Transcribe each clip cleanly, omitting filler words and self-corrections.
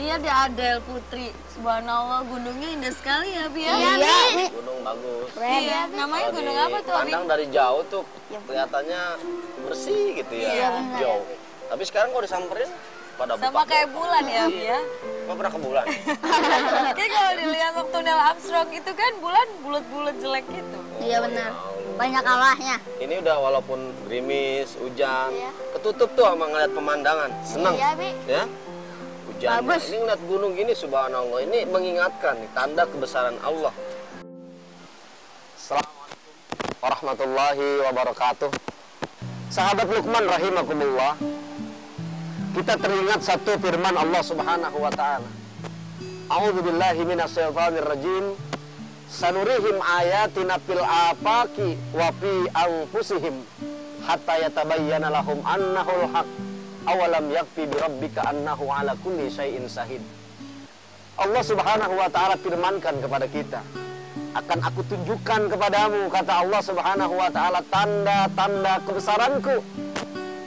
Iya di Adel Putri. Subhanallah, gunungnya indah sekali ya, Bi ya? Iya, Bi. Gunung bagus. Iya, namanya Kalau gunung apa tuh, Abi? dipandang dari jauh tuh kelihatannya bersih gitu ya, Iya, hijau. Tapi sekarang kalau disamperin pada Sama kayak bulan ya, Bi ya? Kok pernah ke bulan? Kayak kalau dilihat waktu Neil Armstrong itu kan bulan bulat-bulat jelek gitu. Iya benar. Banyak alahnya. Ini udah walaupun gerimis, hujan, ketutup tuh sama ngeliat pemandangan, seneng. Iya, Bi. Ya, hujan. Bagus. Ini ngeliat gunung gini, subhanallah. Ini mengingatkan nih, tanda kebesaran Allah. Assalamualaikum warahmatullahi wabarakatuh. Sahabat Luqman rahimakumullah. Kita teringat satu firman Allah Subhanahu wa taala. A'udzubillahi minasyaitonir rajim. Sanurihim ayatina fil afaqi wa fi anfusihim hatta yatabayyana lahum annahul haq. Awalam yakfi bi rabbika annahu ala kulli syai'in shahid. Allah Subhanahu wa taala firmankan kepada kita, akan aku tunjukkan kepadamu, kata Allah Subhanahu wa taala, tanda-tanda kebesaranku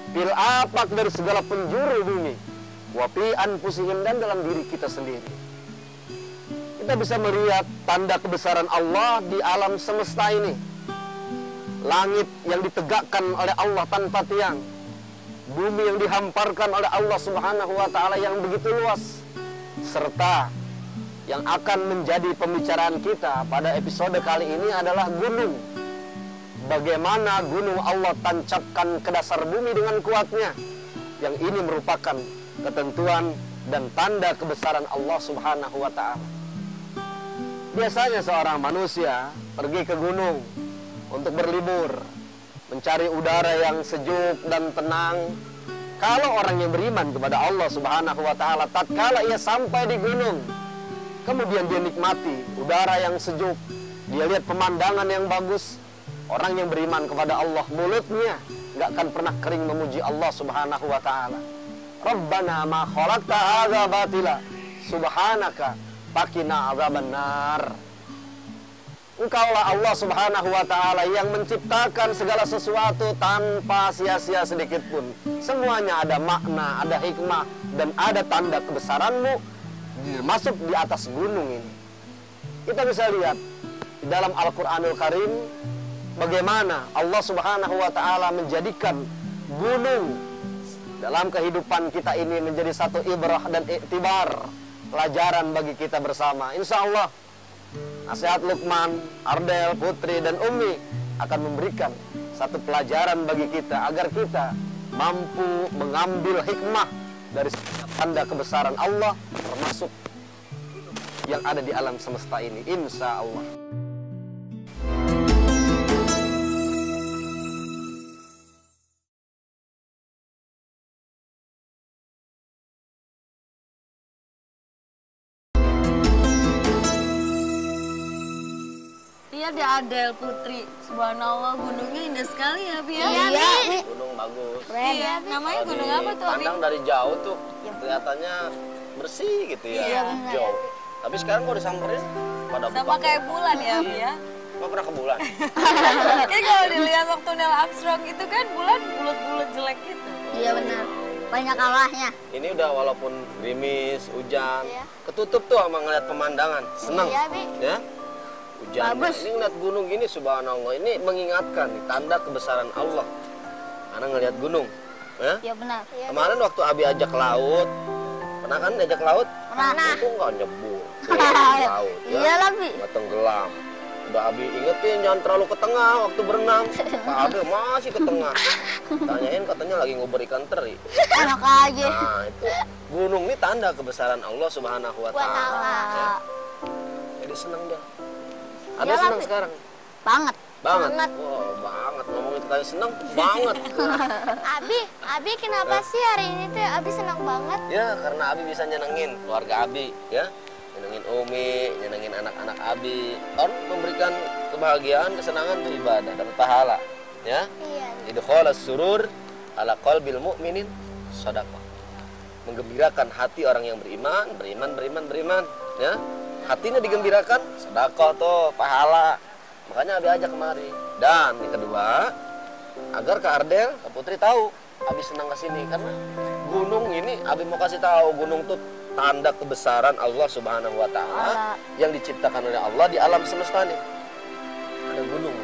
fil afaq, dari segala penjuru bumi, wa fi anfusihim, dan dalam diri kita sendiri. Kita bisa melihat tanda kebesaran Allah di alam semesta ini. Langit yang ditegakkan oleh Allah tanpa tiang, bumi yang dihamparkan oleh Allah Subhanahu wa taala yang begitu luas, serta yang akan menjadi pembicaraan kita pada episode kali ini adalah gunung. Bagaimana gunung Allah tancapkan ke dasar bumi dengan kuatnya. Yang ini merupakan ketentuan dan tanda kebesaran Allah Subhanahu wa taala. Biasanya seorang manusia pergi ke gunung untuk berlibur, mencari udara yang sejuk dan tenang. Kalau orang yang beriman kepada Allah Subhanahu wa taala, tatkala ia sampai di gunung, kemudian dia nikmati udara yang sejuk, dia lihat pemandangan yang bagus, orang yang beriman kepada Allah, mulutnya nggak akan pernah kering memuji Allah Subhanahu wa taala. Rabbana ma khalaqta hadza batila subhanaka faqina adzabannar. Engkaulah Allah Subhanahu wa taala yang menciptakan segala sesuatu tanpa sia-sia sedikit pun. Semuanya ada makna, ada hikmah, dan ada tanda kebesaranmu masuk di atas gunung ini. Kita bisa lihat di dalam Al-Qur'anul Karim bagaimana Allah Subhanahu wa taala menjadikan gunung dalam kehidupan kita ini menjadi satu ibrah dan iktibar, pelajaran bagi kita bersama. Insya Allah nasihat Luqman, Ardel, Putri, dan Umi akan memberikan satu pelajaran bagi kita agar kita mampu mengambil hikmah dari setiap tanda kebesaran Allah, termasuk yang ada di alam semesta ini. Insya Allah. Iya di Adel Putri. Subhanallah, gunungnya indah sekali ya, Bi ya? Iya, Bi. Gunung bagus. Iya, namanya Kalau gunung apa tuh, Abi? dipandang dari jauh tuh kelihatannya bersih gitu ya, Iya, hijau. Tapi sekarang kalau disamperin pada Sama kayak bulan ya, Bi ya? Kok pernah ke bulan? Kayak kalau dilihat waktu Neil Armstrong itu kan bulan bulat-bulat jelek gitu. Iya benar. Banyak alahnya. Ini udah walaupun gerimis, hujan, ketutup tuh sama ngeliat pemandangan, seneng. Iya, Bi. Ya, hujan. Bagus. Ini ngeliat gunung gini, subhanallah. Ini mengingatkan nih, tanda kebesaran Allah. Karena ngeliat gunung. Ya? Iya benar. Kemarin waktu Abi ajak ke laut, pernah kan ajak ke laut? Pernah. Itu nggak nyebur ke laut. Ya? Iya lah, Bi. Nggak tenggelam. Udah Abi ingetin jangan terlalu ke tengah waktu berenang. Pak Abi masih ke tengah. Tanyain katanya lagi ngobrol ikan teri. Enak aja. Nah itu gunung ini tanda kebesaran Allah Subhanahu wa taala. Ya. Jadi seneng dia. Ada Iyalah, seneng Bi. sekarang? Banget. Banget. Banget. Wow, banget. Ngomongin tentang seneng, banget. Abi kenapa sih hari ini tuh Abi senang banget? Ya, karena Abi bisa nyenengin keluarga Abi, ya. Nyenengin Umi, nyenengin anak-anak Abi. Kan memberikan kebahagiaan, kesenangan itu ibadah, dapat pahala, ya. Iya. Idkhalas surur ala qalbil mu'minin shadaqah. Menggembirakan hati orang yang beriman, ya. Hatinya digembirakan, sedekah tuh, pahala. Makanya Abi ajak kemari. Dan yang kedua, agar Kak Ardel, Kak Putri tahu Abi senang ke sini karena gunung ini Abi mau kasih tahu, gunung tuh tanda kebesaran Allah Subhanahu wa taala yang diciptakan oleh Allah di alam semesta ini. Ada gunung,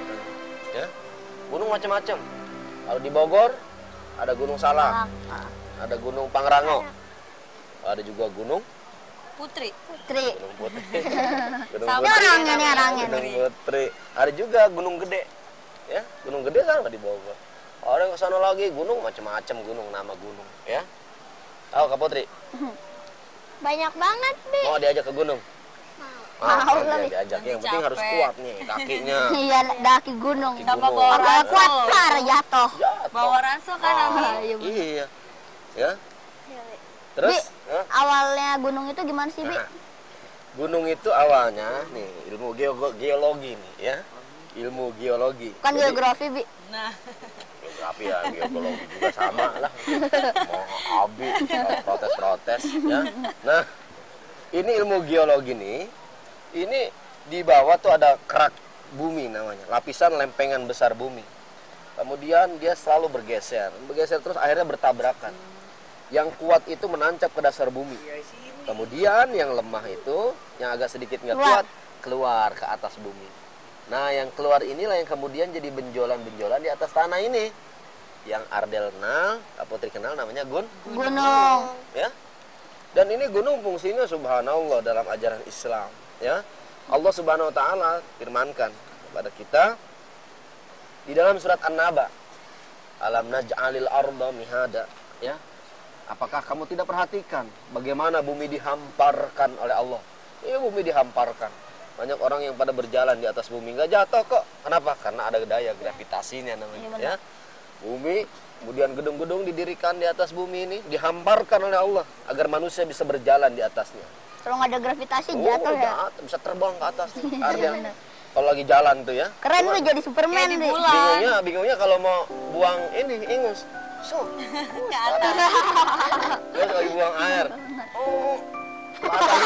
ya. Gunung macam-macam. Kalau di Bogor ada Gunung Salak, ada Gunung Pangrango, ada juga Gunung Putri. Gunung Putri. Gunung Sama Putri. orangnya nih, orangnya Gunung nih. Putri. Ada juga Gunung Gede. Ya, Gunung Gede kan di Bogor. Orang ke sana lagi gunung macam-macam gunung, nama gunung, ya. Tahu Kak Putri? Banyak banget, Bi. Mau diajak ke gunung? Mau dia lah, Bi. diajak. Yang penting harus capek. kuat nih kakinya. Iya, daki gunung. Daki Sama gunung. bawa Kalau ransel. kuat par jatuh. Jatuh. Bawa ransel kan, Abi? Iya, bener. Iya. Ya. Terus, Bi, ya? awalnya gunung itu gimana sih, Bi? Nah, gunung itu awalnya nih ilmu geologi nih, ya. Ilmu geologi. Bukan Jadi, geografi, Bi. Nah, geografi ya, geologi juga sama lah. Mau abi protes-protes, ya. Nah, ini ilmu geologi nih. Ini di bawah tuh ada kerak bumi namanya, lapisan lempengan besar bumi. Kemudian dia selalu bergeser terus akhirnya bertabrakan. Yang kuat itu menancap ke dasar bumi. Kemudian yang lemah itu, yang agak sedikit nggak kuat, keluar ke atas bumi. Nah, yang keluar inilah yang kemudian jadi benjolan-benjolan di atas tanah ini. Yang Ardel kenal, Kak Putri kenal, namanya Gunung. ya. Dan ini gunung fungsinya subhanallah dalam ajaran Islam, ya. Allah Subhanahu wa taala firmankan kepada kita di dalam surat An-Naba, alam naj'alil arda mihada, ya. Apakah kamu tidak perhatikan bagaimana bumi dihamparkan oleh Allah? Iya, bumi dihamparkan. Banyak orang yang pada berjalan di atas bumi nggak jatuh kok. Kenapa? Karena ada daya gravitasinya namanya, ya. Bumi, kemudian gedung-gedung didirikan di atas bumi ini, dihamparkan oleh Allah agar manusia bisa berjalan di atasnya. Kalau nggak ada gravitasi jatuh ya. Jatuh, bisa terbang ke atas. Iya, Artinya, bener. kalau lagi jalan tuh ya. Keren Cuma tuh jadi Superman, Kayak di Bi. bulan. bingungnya kalau mau buang ini ingus. So, ke atas. terus lagi buang air. Oh, ke atas.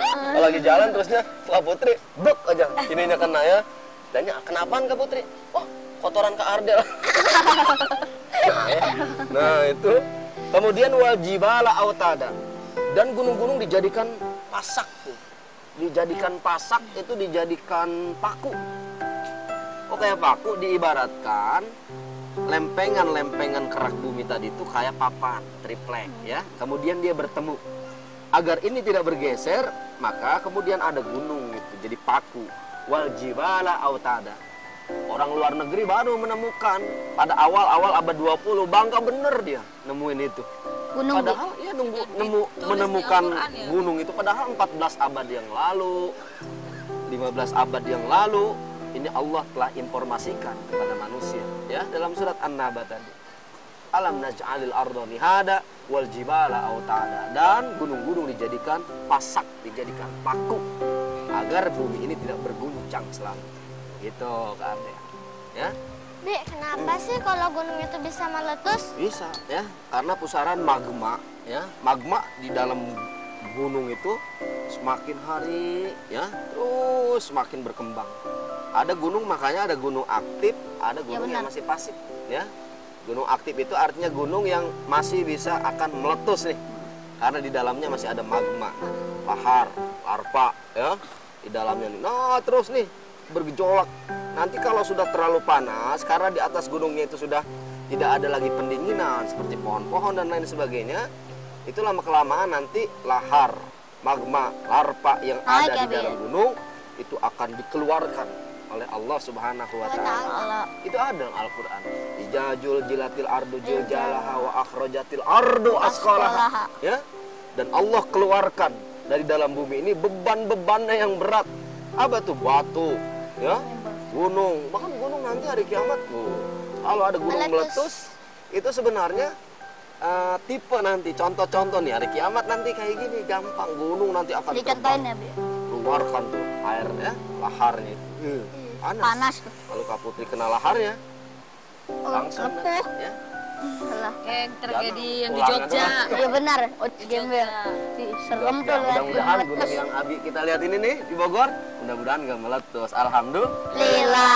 Kalau lagi jalan terusnya Kak Putri, bek aja. Ininya kena ya. Tanya, kenapaan Kak Putri? Wah, kotoran Kak Ardel. Nah, itu. Kemudian wajibala autada. Dan gunung-gunung dijadikan pasak tuh. Dijadikan pasak itu dijadikan paku. Oh, kayak paku diibaratkan lempengan-lempengan kerak bumi tadi itu kayak papan, triplek, ya. Kemudian dia bertemu. Agar ini tidak bergeser, maka kemudian ada gunung gitu, jadi paku. Wal jibala autada. Orang luar negeri baru menemukan pada awal-awal abad 20, bangga bener dia nemuin itu. Gunung, Bi. Padahal ya Ditulis menemukan di Al-Quran, ya? gunung itu padahal 14 abad yang lalu, 15 abad yang lalu, ini Allah telah informasikan kepada manusia, ya, dalam surat An-Naba tadi. Alam naj'alil arda mihada wal jibala autada. Dan gunung-gunung dijadikan pasak, dijadikan paku agar bumi ini tidak berguncang selalu. Gitu Kak Ade. Ya. Bi, kenapa sih kalau gunung itu bisa meletus? Bisa, ya, karena pusaran magma, ya. Magma di dalam gunung itu semakin hari, ya, terus semakin berkembang. Ada gunung, makanya ada gunung aktif, ada gunung yang masih pasif, ya. Gunung aktif itu artinya gunung yang masih bisa akan meletus nih, karena di dalamnya masih ada magma, lahar, larva, ya, di dalamnya nih. Nah, terus nih bergejolak. Nanti kalau sudah terlalu panas, karena di atas gunungnya itu sudah tidak ada lagi pendinginan seperti pohon-pohon dan lain sebagainya, itu lama-kelamaan nanti lahar, magma, larva yang ada di dalam gunung itu akan dikeluarkan oleh Allah Subhanahu wa taala. Itu ada dalam Al-Qur'an. Ijajul jilatil ardu jiljalaha wa akhrajatil ardu asqalaha. Ya. Dan Allah keluarkan dari dalam bumi ini beban-bebannya yang berat. Apa tuh? Batu, ya. Gunung, bahkan gunung nanti hari kiamat, kalau ada gunung meletus, itu sebenarnya tipe nanti, contoh-contoh nih hari kiamat nanti kayak gini, gampang gunung nanti akan Dicontohin ya, terbang, Bi. keluarkan tuh airnya, laharnya, panas. Kalau Kak Putri kena laharnya, langsung lepuh. ya. Alah. Kayak yang tragedi yang di Ulangan Jogja. Iya benar. Gembel. Serem tuh Ya, lihat mudah-mudahan gunung gunung yang Abi kita lihat ini nih di Bogor, mudah-mudahan gak meletus. Alhamdulillah. Lila.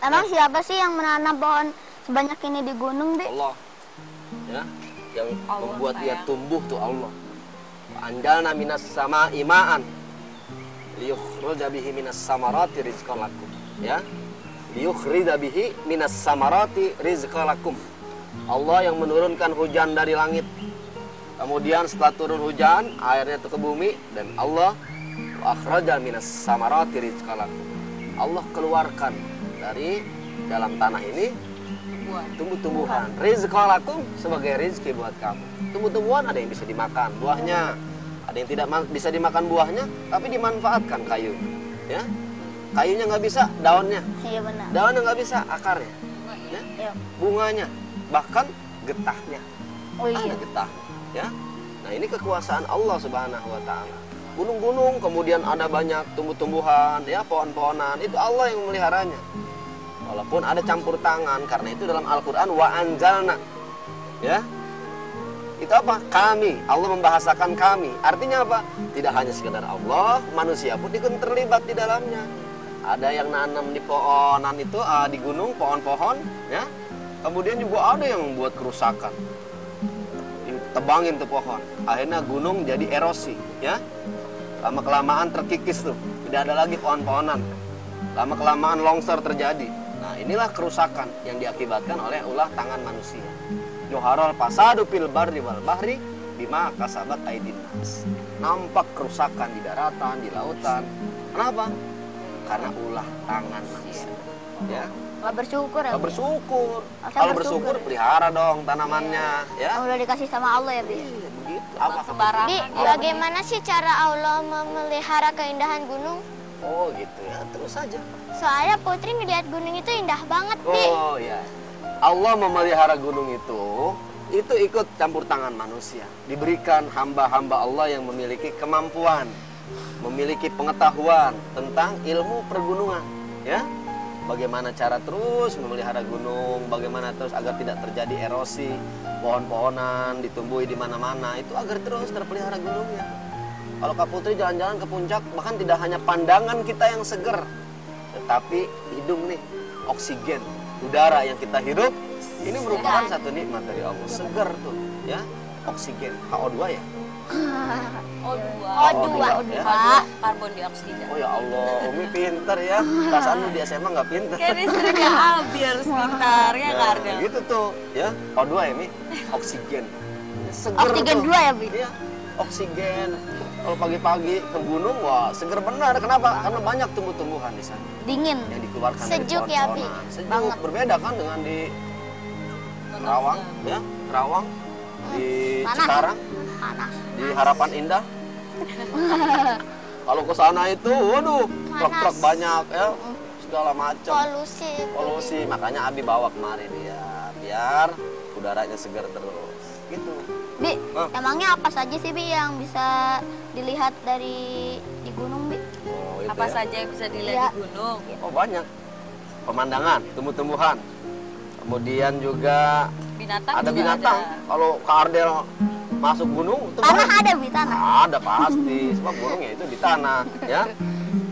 Emang siapa sih yang menanam pohon sebanyak ini di gunung, Bi? Allah. Ya, yang Allah, membuat dia sayang. tumbuh tuh Allah. Anjalna minas sama'i ma'an liyukhrija bihi minas samarati rizqan lakum. Ya. Liyukhrija bihi minas samarati rizqan lakum. Allah yang menurunkan hujan dari langit. Kemudian setelah turun hujan, airnya itu ke bumi dan Allah wa akhraja minas samarati rizqan lakum. Allah keluarkan dari dalam tanah ini Buat. tumbuh-tumbuhan. Rizqan lakum sebagai rizki buat kamu. Tumbuh-tumbuhan ada yang bisa dimakan buahnya, ada yang tidak bisa dimakan buahnya, tapi dimanfaatkan kayunya. Ya, kayunya nggak bisa, daunnya. Iya benar. Daunnya nggak bisa, akarnya. Ya, Iya. bunganya, bahkan getahnya. Oh iya. Ada getah. Ya, nah ini kekuasaan Allah Subhanahu Wa Taala. Gunung-gunung, kemudian ada banyak tumbuh-tumbuhan, ya pohon-pohonan. Itu Allah yang memeliharanya. Walaupun ada campur tangan, karena itu dalam Al-Quran wa anzalna. Ya, itu apa? Kami. Allah membahasakan kami. Artinya apa? Tidak hanya sekedar Allah, manusia pun ikut terlibat di dalamnya. Ada yang nanam di pohonan itu, di gunung, pohon-pohon, ya. Kemudian juga ada yang buat kerusakan. Tebangin tuh pohon. Akhirnya gunung jadi erosi, ya. Lama-kelamaan terkikis tuh. Tidak ada lagi pohon-pohonan. Lama-kelamaan longsor terjadi. Nah, inilah kerusakan yang diakibatkan oleh ulah tangan manusia. Yoharol pasadu fil barri wal bahri bima kasabat aydin nas. Nampak kerusakan di daratan, di lautan. Kenapa? Karena ulah tangan manusia. Ya. Nggak bersyukur ya, Kalau Bi? bersyukur, Masa kalau bersyukur? bersyukur pelihara dong tanamannya, ya. Udah dikasih sama Allah ya, Bi? Iya, begitu. Bukan Apa sembarangan. Bi, ya. bagaimana sih cara Allah memelihara keindahan gunung? Oh, gitu ya. Terus saja. Soalnya Putri ngeliat gunung itu indah banget, Bi. Oh, ya. Allah memelihara gunung itu ikut campur tangan manusia. Diberikan hamba-hamba Allah yang memiliki kemampuan, memiliki pengetahuan tentang ilmu pergunungan, ya. Bagaimana cara terus memelihara gunung, bagaimana terus agar tidak terjadi erosi, pohon-pohonan ditumbuhi di mana-mana, itu agar terus terpelihara gunungnya. Kalau Kak Putri jalan-jalan ke puncak, bahkan tidak hanya pandangan kita yang seger, tetapi hidung nih, oksigen, udara yang kita hirup, ini merupakan satu nikmat dari Allah. Seger tuh, ya, oksigen, HO2 ya. O2. ya. Karbon dioksida. Oh ya Allah, Umi pinter ya. Perasaan lu di SMA nggak pinter. Kayak istrinya Abi harus pintar, ya nggak ada. Gitu tuh, ya. O2 ya, Mi. Oksigen. Seger Oksigen tuh. 2 ya, Bi? Iya, oksigen. Kalau pagi-pagi ke gunung, wah seger benar. Kenapa? Karena banyak tumbuh-tumbuhan di sana Dingin. yang dikeluarkan Sejuk dari ya, pohon-pohonan. Bi? Sejuk. Banget. Berbeda kan dengan di Kerawang, ya. Kerawang, di Panas. Cikarang, Panas. di Harapan Indah. Kalau ke sana itu, waduh, truk-truk banyak ya, segala macam. Polusi, makanya Abi bawa kemarin ya, biar udaranya segar terus. Gitu. Bi, Hah? emangnya apa saja sih, Bi, yang bisa dilihat dari di gunung, Bi? Oh, itu Apa ya. saja yang bisa dilihat Iya. di gunung? Oh, banyak. Pemandangan, tumbuh-tumbuhan. Kemudian juga Binatang ada juga binatang. ada. Kalau ke Ardel masuk gunung itu Tanah banyak. ada, Bi, tanah. Ada pasti, sebab gunungnya itu di tanah, ya.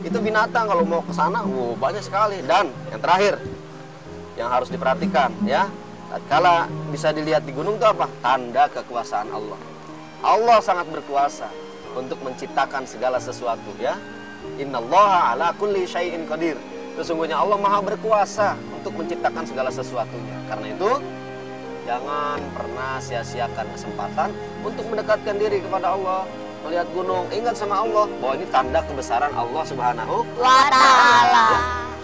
Itu binatang kalau mau ke sana, banyak sekali. Dan yang terakhir, yang harus diperhatikan, ya, tatkala bisa dilihat di gunung itu apa? Tanda kekuasaan Allah. Allah sangat berkuasa untuk menciptakan segala sesuatu, ya. Innallaha ala kulli syai'in qadir. Sesungguhnya Allah Maha berkuasa untuk menciptakan segala sesuatunya. Karena itu, jangan pernah sia-siakan kesempatan untuk mendekatkan diri kepada Allah. Melihat gunung, ingat sama Allah bahwa ini tanda kebesaran Allah Subhanahu Wa ta'ala.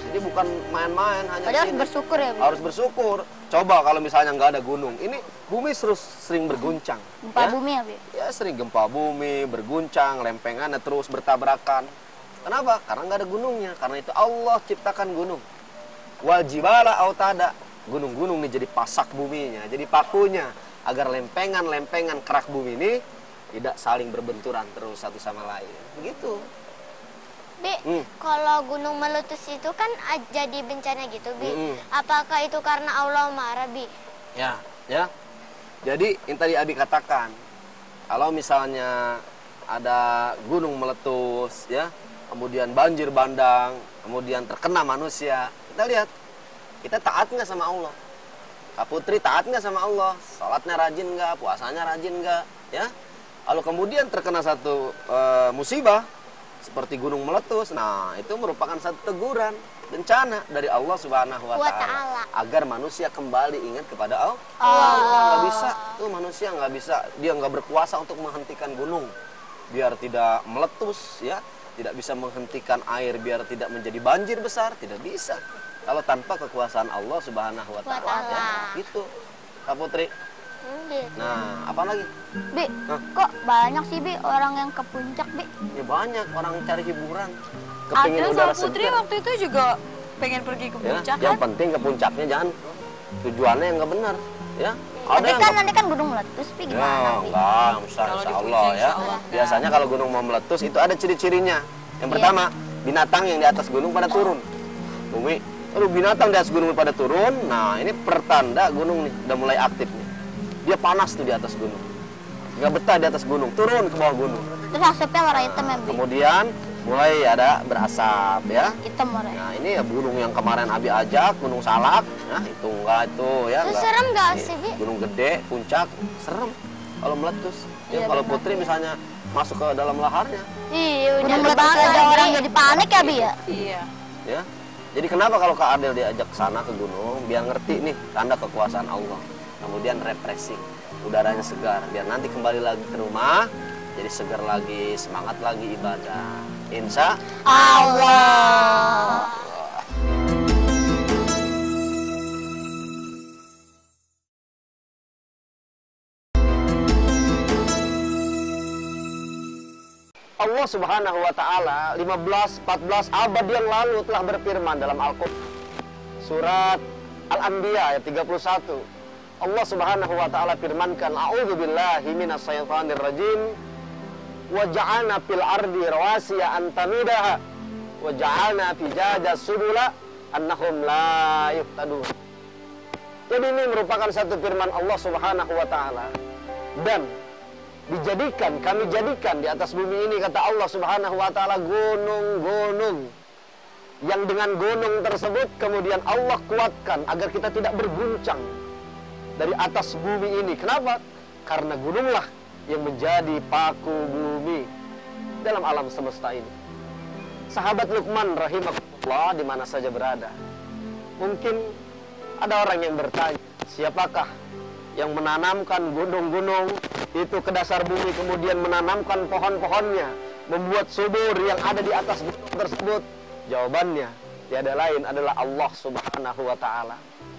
Jadi bukan main-main, hanya Jadi harus sini. bersyukur ya, Bi? Harus bersyukur. Coba kalau misalnya nggak ada gunung, ini bumi terus sering berguncang. Gempa ya. bumi ya, Bi? Ya sering gempa bumi, berguncang, lempengannya terus bertabrakan. Kenapa? Karena nggak ada gunungnya. Karena itu Allah ciptakan gunung. Wal jibala autada. Gunung-gunung ini jadi pasak buminya, jadi pakunya, agar lempengan-lempengan kerak bumi ini tidak saling berbenturan terus satu sama lain. Begitu. Bi, kalau gunung meletus itu kan jadi bencana gitu, Bi. Apakah itu karena Allah marah, Bi? Ya, ya. Jadi yang tadi Abi katakan, kalau misalnya ada gunung meletus, ya, kemudian banjir bandang, kemudian terkena manusia, kita lihat kita taat nggak sama Allah? Kak Putri taat nggak sama Allah? Salatnya rajin nggak? Puasanya rajin nggak? Ya. Lalu kemudian terkena satu musibah seperti gunung meletus, nah itu merupakan satu teguran, bencana dari Allah Subhanahu wa Ta'ala agar manusia kembali ingat kepada Allah. Nggak bisa, tuh manusia nggak bisa, dia nggak berkuasa untuk menghentikan gunung biar tidak meletus, ya, tidak bisa menghentikan air biar tidak menjadi banjir besar, tidak bisa. Kalau tanpa kekuasaan Allah Subhanahu wa Ta'ala, ya, gitu, Kak Putri. Nah, apa lagi? Bi, kok banyak sih Bi orang yang ke puncak Bi? Ya banyak orang cari hiburan. Kepingin Adel udara sama Putri segar. waktu itu juga pengen pergi ke Ya, puncak yang kan? penting ke puncaknya jangan tujuannya yang nggak benar, ya. Tapi yang kan nggak- nanti kan gunung meletus Bi, Ya, gimana Bi? enggak, insya Kalau di Allah puncak, ya. insya Allah enggak. Biasanya kalau gunung mau meletus itu ada ciri-cirinya. Yang Iya. pertama, binatang yang di atas gunung pada turun. Bumi, aduh binatang di atas gunung pada turun. Nah, ini pertanda gunung nih udah mulai aktif nih. Dia panas tuh di atas gunung. Nggak betah di atas gunung, turun ke bawah gunung. Terus asapnya warna hitam ya Bi? Kemudian mulai ada berasap, ya. Hitam warnanya. Nah, ini ya gunung yang kemarin Abi ajak, Gunung Salak. Nah, itu enggak itu ya. Itu enggak. serem nggak Iya, sih, Bi? Gunung gede, puncak, serem kalau meletus. Ya, Iya, kalau benar. Putri misalnya masuk ke dalam laharnya, Iya, udah Udah meletus banget, aja Bi. orang jadi panik ya Bi ya? Iya. ya. Jadi kenapa kalau Kak Adel diajak ke sana ke gunung, biar ngerti nih tanda kekuasaan Allah. Kemudian refreshing, udaranya segar, biar nanti kembali lagi ke rumah, jadi segar lagi, semangat lagi ibadah. Insya Allah. Allah Subhanahu wa Ta'ala 15-14 abad yang lalu telah berfirman dalam Al-Quran, surat Al-Anbiya ayat 31. Allah Subhanahu wa Ta'ala firmankan, a'udzu billahi minasyaitonir rajim, wa ja'alna fil ardi rawasiya an tamidaha wa ja'alna fijada subula annahum la yuhtadun. Jadi ini merupakan satu firman Allah Subhanahu wa Ta'ala, dan kami jadikan di atas bumi ini, kata Allah Subhanahu wa Ta'ala, gunung-gunung yang dengan gunung tersebut kemudian Allah kuatkan agar kita tidak berguncang dari atas bumi ini. Kenapa? Karena gununglah yang menjadi paku bumi dalam alam semesta ini. Sahabat Luqman rahimahullah di mana saja berada, mungkin ada orang yang bertanya, siapakah yang menanamkan gunung-gunung itu ke dasar bumi, kemudian menanamkan pohon-pohonnya, membuat subur yang ada di atas gunung tersebut? Jawabannya tiada lain adalah Allah Subhanahu wa Ta'ala.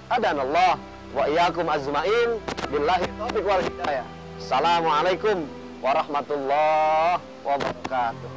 Adanallah wa iyyakum ajmain, billahi taufiq wal hidayah. Assalamualaikum warahmatullahi wabarakatuh.